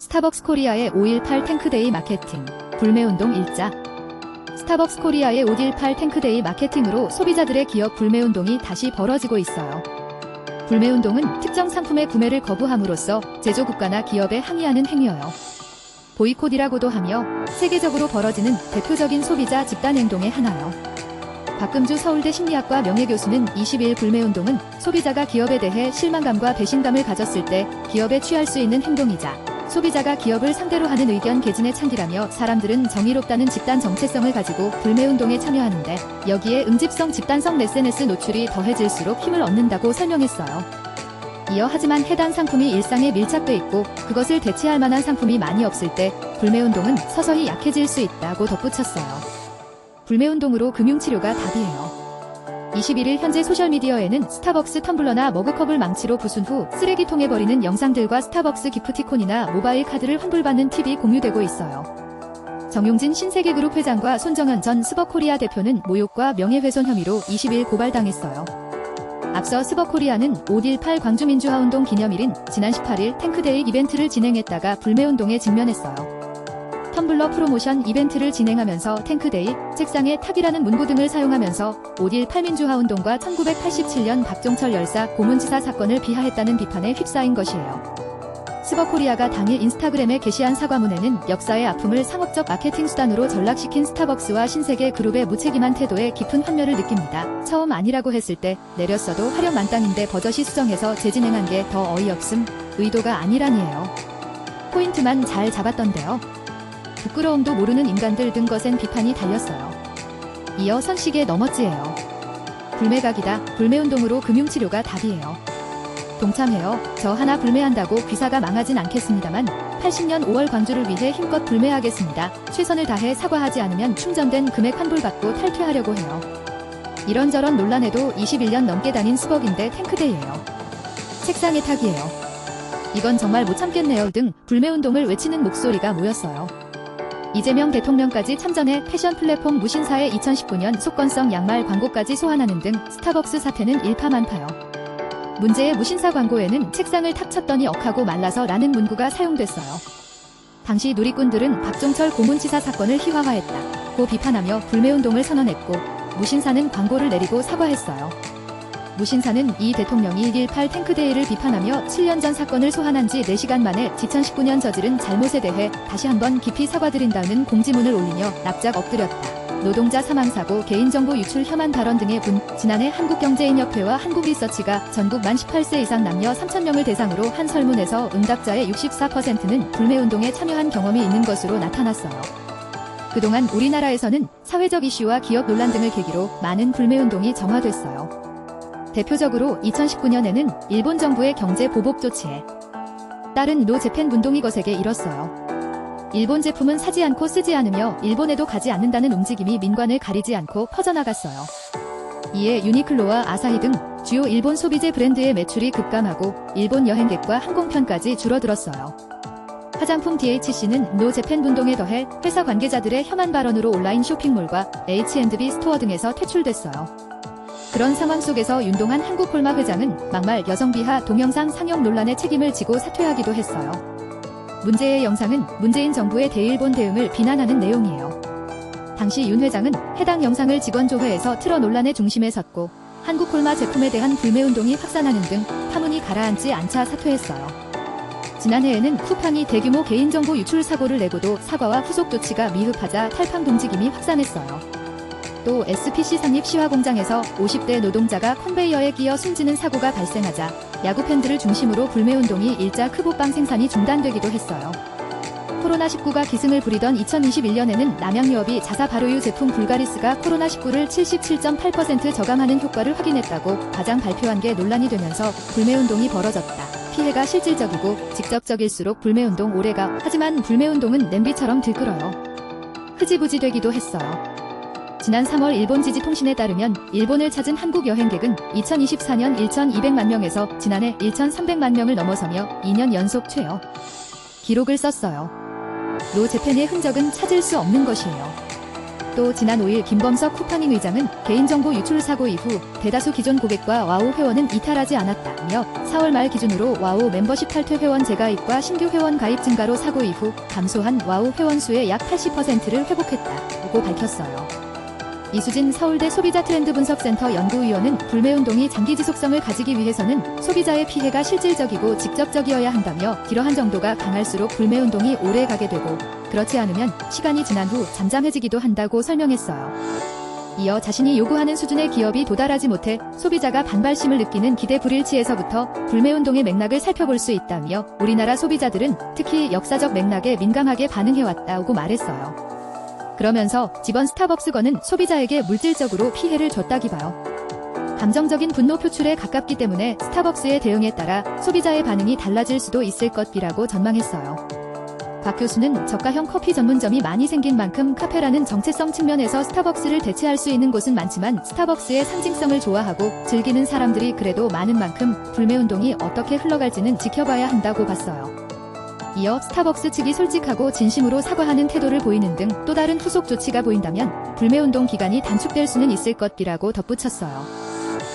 스타벅스 코리아의 5.18 탱크데이 마케팅, 불매운동 일자. 스타벅스 코리아의 5.18 탱크데이 마케팅으로 소비자들의 기업 불매운동이 다시 벌어지고 있어요. 불매운동은 특정 상품의 구매를 거부함으로써 제조국가나 기업에 항의하는 행위여요. 보이콧이라고도 하며 세계적으로 벌어지는 대표적인 소비자 집단행동의 하나요. 박금주 서울대 심리학과 명예교수는 22일 불매운동은 소비자가 기업에 대해 실망감과 배신감을 가졌을 때 기업에 취할 수 있는 행동이자 소비자가 기업을 상대로 하는 의견 개진의 창기라며 사람들은 정의롭다는 집단 정체성을 가지고 불매운동에 참여하는데 여기에 응집성 집단성 SNS 노출이 더해질수록 힘을 얻는다고 설명했어요. 이어 하지만 해당 상품이 일상에 밀착돼 있고 그것을 대체할 만한 상품이 많이 없을 때 불매운동은 서서히 약해질 수 있다고 덧붙였어요. 불매운동으로 금융치료가 답이에요. 21일 현재 소셜미디어에는 스타벅스 텀블러나 머그컵을 망치로 부순 후 쓰레기통에 버리는 영상들과 스타벅스 기프티콘이나 모바일 카드를 환불받는 팁이 공유되고 있어요. 정용진 신세계그룹 회장과 손정현 전 스벅코리아 대표는 모욕과 명예훼손 혐의로 20일 고발당했어요. 앞서 스벅코리아는 5.18 광주민주화운동 기념일인 지난 18일 탱크데이 이벤트를 진행했다가 불매운동에 직면했어요. 텀블러 프로모션 이벤트를 진행하면서 탱크데이, 책상에 탑이라는 문구 등을 사용하면서 5.18 민주화운동과 1987년 박종철 열사 고문치사 사건을 비하했다는 비판에 휩싸인 것이에요. 스벅코리아가 당일 인스타그램에 게시한 사과문에는 역사의 아픔을 상업적 마케팅 수단으로 전락시킨 스타벅스와 신세계그룹의 무책임한 태도에 깊은 환멸을 느낍니다. 처음 아니라고 했을 때 내렸어도 화력 만땅인데 버젓이 수정해서 재진행한 게 더 어이없음, 의도가 아니라니에요. 포인트만 잘 잡았던데요. 부끄러움도 모르는 인간들 등 것엔 비판이 달렸어요. 이어 선식의 너머지예요. 불매각이다. 불매운동으로 금융치료가 답이에요. 동참해요. 저 하나 불매한다고 귀사가 망하진 않겠습니다만 80년 5월 광주를 위해 힘껏 불매하겠습니다. 최선을 다해 사과하지 않으면 충전된 금액 환불받고 탈퇴하려고 해요. 이런저런 논란에도 21년 넘게 다닌 스벅인데 탱크데이예요. 책상에 탁이에요. 이건 정말 못 참겠네요 등 불매운동을 외치는 목소리가 모였어요. 이재명 대통령까지 참전해 패션 플랫폼 무신사의 2019년 속건성 양말 광고까지 소환하는 등 스타벅스 사태는 일파만파요. 문제의 무신사 광고에는 책상을 탁 쳤더니 억하고 말라서 라는 문구가 사용됐어요. 당시 누리꾼들은 박종철 고문치사 사건을 희화화했다고 비판하며 불매운동을 선언했고 무신사는 광고를 내리고 사과했어요. 무신사는 이 대통령이 1.18 탱크데이를 비판하며 7년 전 사건을 소환한 지 4시간 만에 2019년 저지른 잘못에 대해 다시 한번 깊이 사과드린다는 공지문을 올리며 납작 엎드렸다. 노동자 사망사고, 개인정보 유출 혐한 발언 등의 지난해 한국경제인협회와 한국리서치가 전국 만 18세 이상 남녀 3,000명을 대상으로 한 설문에서 응답자의 64%는 불매운동에 참여한 경험이 있는 것으로 나타났어요. 그동안 우리나라에서는 사회적 이슈와 기업 논란 등을 계기로 많은 불매운동이 정화됐어요. 대표적으로 2019년에는 일본 정부의 경제 보복 조치에 따른 노 재팬 운동이 거세게 일었어요. 일본 제품은 사지 않고 쓰지 않으며 일본에도 가지 않는다는 움직임이 민관을 가리지 않고 퍼져나갔어요. 이에 유니클로와 아사히 등 주요 일본 소비재 브랜드의 매출이 급감하고 일본 여행객과 항공편까지 줄어들었어요. 화장품 DHC는 노 재팬 운동에 더해 회사 관계자들의 혐한 발언으로 온라인 쇼핑몰과 H&B 스토어 등에서 퇴출됐어요. 그런 상황 속에서 윤동한 한국콜마 회장은 막말 여성 비하 동영상 상영 논란의 책임을 지고 사퇴하기도 했어요. 문제의 영상은 문재인 정부의 대일본 대응을 비난하는 내용이에요. 당시 윤 회장은 해당 영상을 직원 조회에서 틀어 논란의 중심에 섰고 한국콜마 제품에 대한 불매운동이 확산하는 등 파문이 가라앉지 않자 사퇴했어요. 지난해에는 쿠팡이 대규모 개인정보 유출 사고를 내고도 사과와 후속 조치가 미흡하자 탈팡 동지김이 확산했어요. 또 SPC 상립 시화 공장에서 50대 노동자가 컨베이어에 끼어 숨지는 사고가 발생하자 야구 팬들을 중심으로 불매운동이 일자 크보빵 생산이 중단되기도 했어요. 코로나19가 기승을 부리던 2021년에는 남양유업이 자사 발효유 제품 불가리스가 코로나19를 77.8% 저감하는 효과를 확인했다고 과장 발표한 게 논란이 되면서 불매운동이 벌어졌다. 피해가 실질적이고 직접적일수록 불매운동 오래가. 하지만 불매운동은 냄비처럼 들끓어요. 흐지부지 되기도 했어요. 지난 3월 일본 지지통신에 따르면 일본을 찾은 한국 여행객은 2024년 1,200만 명에서 지난해 1,300만 명을 넘어서며 2년 연속 최저 기록을 썼어요. 노 재팬의 흔적은 찾을 수 없는 것이에요. 또 지난 5일 김범석 쿠팡잉 의장은 개인정보 유출 사고 이후 대다수 기존 고객과 와우 회원은 이탈하지 않았다며 4월 말 기준으로 와우 멤버십 탈퇴 회원 재가입과 신규 회원 가입 증가로 사고 이후 감소한 와우 회원 수의 약 80%를 회복했다고 밝혔어요. 이수진 서울대 소비자트렌드분석센터 연구위원은 불매운동이 장기 지속성을 가지기 위해서는 소비자의 피해가 실질적이고 직접적이어야 한다며 이러한 정도가 강할수록 불매운동이 오래 가게 되고 그렇지 않으면 시간이 지난 후 잠잠해지기도 한다고 설명했어요. 이어 자신이 요구하는 수준의 기업이 도달하지 못해 소비자가 반발심을 느끼는 기대 불일치에서부터 불매운동의 맥락을 살펴볼 수 있다며 우리나라 소비자들은 특히 역사적 맥락에 민감하게 반응해왔다고 말했어요. 그러면서 이번 스타벅스 건은 소비자에게 물질적으로 피해를 줬다기 봐요. 감정적인 분노 표출에 가깝기 때문에 스타벅스의 대응에 따라 소비자의 반응이 달라질 수도 있을 것이라고 전망했어요. 박 교수는 저가형 커피 전문점이 많이 생긴 만큼 카페라는 정체성 측면에서 스타벅스를 대체할 수 있는 곳은 많지만 스타벅스의 상징성을 좋아하고 즐기는 사람들이 그래도 많은 만큼 불매운동이 어떻게 흘러갈지는 지켜봐야 한다고 봤어요. 이어 스타벅스 측이 솔직하고 진심으로 사과하는 태도를 보이는 등 또 다른 후속 조치가 보인다면 불매운동 기간이 단축될 수는 있을 것이라고 덧붙였어요.